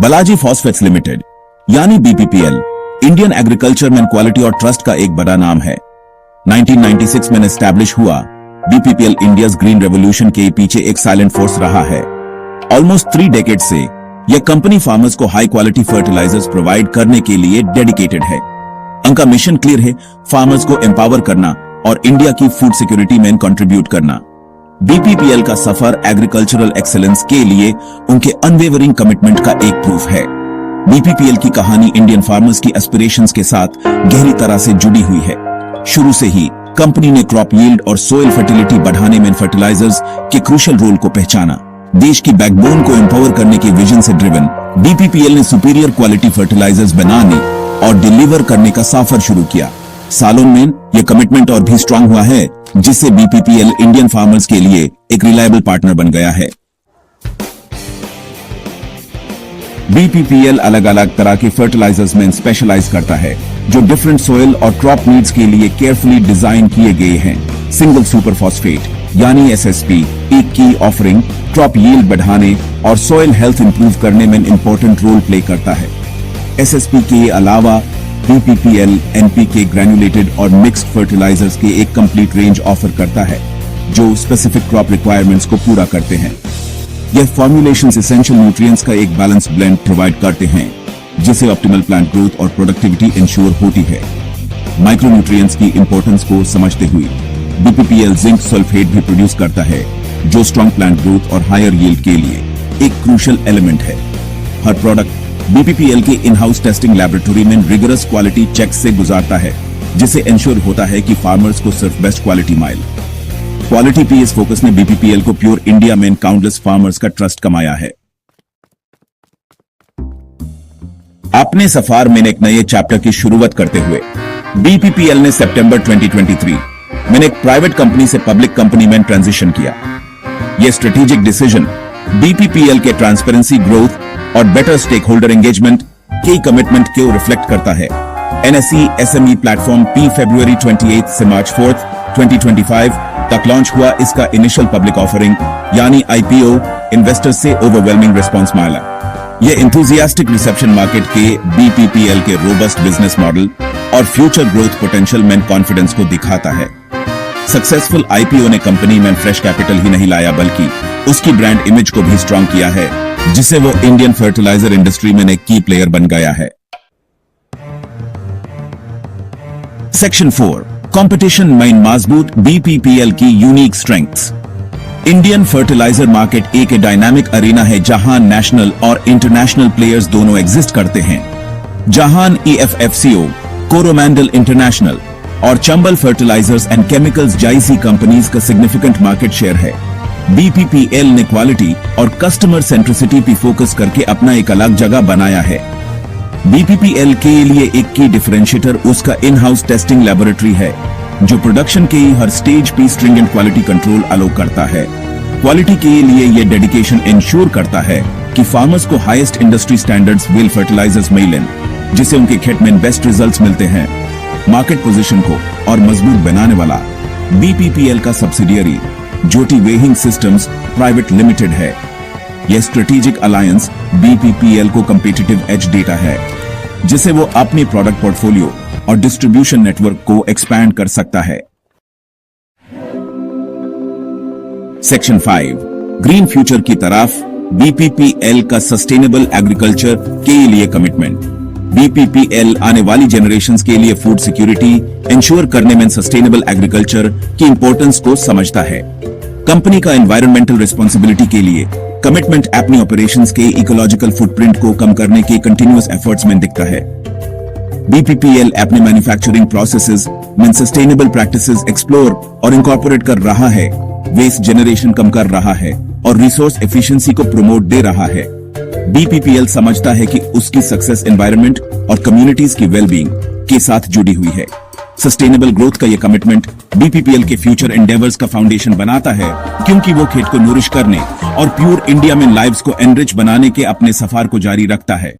Balaji phosphates limited यानी बीपीपीएल Indian एग्रीकल्चरमैन quality और trust का एक बड़ा नाम है। 1996 में एस्टैब्लिश हुआ बीपीपीएल इंडियाज ग्रीन रेवोल्यूशन के पीछे एक साइलेंट फोर्स रहा है। ऑलमोस्ट 3 डेकेड से यह कंपनी फार्मर्स को हाई क्वालिटी फर्टिलाइजर्स प्रोवाइड करने के लिए डेडिकेटेड है। उनका मिशन क्लियर है, फार्मर्स को एम्पावर करना और इंडिया की फूड सिक्योरिटी में कंट्रीब्यूट करना। बीपीपीएल का सफर एग्रीकल्चरल एक्सेलेंस के लिए उनके अनवेवरिंग कमिटमेंट का एक प्रूफ है। बीपीपीएल की कहानी इंडियन फार्मर्स की एस्पिरेशंस के साथ गहरी तरह से जुड़ी हुई है। शुरू से ही कंपनी ने क्रॉप यील्ड और सोइल फर्टिलिटी बढ़ाने में फर्टिलाइजर्स के क्रूशियल रोल को पहचाना। देश की बैकबोन को एम्पावर करने के विजन से ड्रिवन बीपीपीएल ने सुपीरियर क्वालिटी फर्टिलाइजर्स बनाने और डिलीवर करने का सफर शुरू किया। सालों में यह कमिटमेंट और भी स्ट्रांग हुआ है, जिससे बीपीपीएल इंडियन फार्मर्स के लिए एक रिलायबल पार्टनर बन गया है। बीपीपीएल अलग अलग तरह के फर्टिलाइजर्स में स्पेशलाइज करता है, जो डिफरेंट सोइल और क्रॉप नीड्स के लिए केयरफुली डिजाइन किए गए हैं। सिंगल सुपर फॉस्फेट यानी एसएसपी एक की ऑफरिंग क्रॉप यील्ड बढ़ाने और सोइल हेल्थ इंप्रूव करने में इंपॉर्टेंट रोल प्ले करता है। एसएसपी के अलावा बीपीपीएल एनपीके ग्रैन्युलेटेड और मिक्स्ड फर्टिलाइजर्स के एक कंप्लीट रेंज ऑफर करता है, जो स्पेसिफिक क्रॉप रिक्वायरमेंट्स को पूरा करते हैं। यह फॉर्मुलेशंस एसेंशियल न्यूट्रिएंट्स का एक बैलेंस ब्लेंड प्रोवाइड करते हैं, जिससे ऑप्टिमल प्लांट ग्रोथ और प्रोडक्टिविटी इंश्योर होती है। माइक्रो न्यूट्रिएंट्स की इंपॉर्टेंस को समझते हुए बीपीपीएल जिंक सल्फेट भी प्रोड्यूस करता है, जो स्ट्रॉन्ग प्लांट ग्रोथ और हायर यील्ड के लिए एक क्रूशियल एलिमेंट है। हर प्रोडक्ट बीपीपीएल के इन हाउस टेस्टिंग लैबोरेटरी में रिगरस क्वालिटी चेक से गुजारता है, जिससे इंश्योर होता है कि फार्मर्स को सिर्फ बेस्ट क्वालिटी मिले। क्वालिटी पीएस फोकस ने बीपीपीएल को प्योर इंडिया में काउंटलेस फार्मर्स का ट्रस्ट कमाया है। अपने सफर में एक नए चैप्टर की शुरुआत करते हुए बीपीपीएल ने सितंबर 2023 में एक प्राइवेट कंपनी से पब्लिक कंपनी में ट्रांजिशन किया। यह स्ट्रेटेजिक डिसीजन बीपीपीएल के ट्रांसपेरेंसी, ग्रोथ और बेटर स्टेक होल्डर एंगेजमेंट के कमिटमेंट को रिफ्लेक्ट करता है। एनएसई एसएमई प्लेटफॉर्म पी फरवरी 28 से मार्च 4, 2025 तक लॉन्च हुआ। इसका इनिशियल पब्लिक ऑफरिंग यानी आईपीओ इन्वेस्टर्स से ओवरवेलमिंग रिस्पांस मिला। यह एंथुसियास्टिक रिसेप्शन मार्केट के बीपीपीएल के रोबस्ट बिजनेस मॉडल और फ्यूचर ग्रोथ पोटेंशियल में कॉन्फिडेंस को दिखाता है। सक्सेसफुल आईपीओ ने कंपनी में फ्रेश कैपिटल ही नहीं लाया, बल्कि उसकी ब्रांड इमेज को भी स्ट्रांग किया है, जिससे वो इंडियन फर्टिलाइजर इंडस्ट्री में एक की प्लेयर बन गया है। सेक्शन 4 कंपटीशन में मजबूत बीपीपीएल की unique strengths. Indian fertiliser market एक डायनामिक अरीना है, जहां नेशनल और इंटरनेशनल प्लेयर्स दोनों एग्जिस्ट करते हैं। जहां ईएफएफसीओ, कोरोमंडल इंटरनेशनल और चंबल फर्टिलाइजर्स एंड केमिकल्स जैसी कंपनीज का सिग्निफिकेंट मार्केट शेयर है, बीपीपीएल ने क्वालिटी और कस्टमर सेंट्रिसिटी पे फोकस करके अपना एक अलग जगह बनाया है। बीपीपीएल के लिए एक की डिफरेंशिएटर उसका इन हाउस टेस्टिंग लैबोरेटरी है, जो प्रोडक्शन के हर स्टेज पे स्ट्रिंजेंट क्वालिटी कंट्रोल अलो करता है। क्वालिटी के लिए यह डेडिकेशन इंश्योर करता है कि फार्मर्स को हाईएस्ट इंडस्ट्री स्टैंडर्ड्स व्हील फर्टिलाइजर्स मिलें, जिससे उनके खेत में बेस्ट रिजल्ट्स मिलते हैं। मार्केट पोजीशन को और मजबूत बनाने वाला बीपीपीएल का सब्सिडियरी ज्योति वेइंग सिस्टम्स प्राइवेट लिमिटेड है। यह स्ट्रेटेजिक अलायंस बीपीपीएल को कम्पिटिटिव एज देता है, जिसे वो अपने प्रोडक्ट पोर्टफोलियो और डिस्ट्रीब्यूशन नेटवर्क को एक्सपैंड कर सकता है। सेक्शन 5 ग्रीन फ्यूचर की तरफ बीपीपीएल का सस्टेनेबल एग्रीकल्चर के लिए कमिटमेंट। बीपीपीएल आने वाली जनरेशंस के लिए फूड सिक्योरिटी इंश्योर करने में सस्टेनेबल एग्रीकल्चर की इंपॉर्टेंस को समझता है। कंपनी का एनवायरमेंटल रिस्पांसिबिलिटी के लिए कमिटमेंट अपनी ऑपरेशंस के इकोलॉजिकल फुटप्रिंट को कम करने के कंटिन्यूअस एफर्ट्स में दिखता है। बीपीपीएल अपने मैन्युफैक्चरिंग प्रोसेसेस में सस्टेनेबल प्रैक्टिसेस एक्सप्लोर और इंकॉर्पोरेट कर रहा है, वेस्ट जनरेशन कम कर रहा है और रिसोर्स एफिशिएंसी को प्रमोट दे रहा है। बीपीपीएल समझता है कि उसकी सक्सेस एनवायरनमेंट और कम्युनिटीज की वेलबींग के साथ जुड़ी हुई है। सस्टेनेबल ग्रोथ का यह कमिटमेंट बीपीपीएल के फ्यूचर एंडेवर्स का फाउंडेशन बनाता है, क्योंकि वो खेत को नूरिश करने और प्योर इंडिया में लाइव्स को एनरिच बनाने के अपने सफर को जारी रखता है।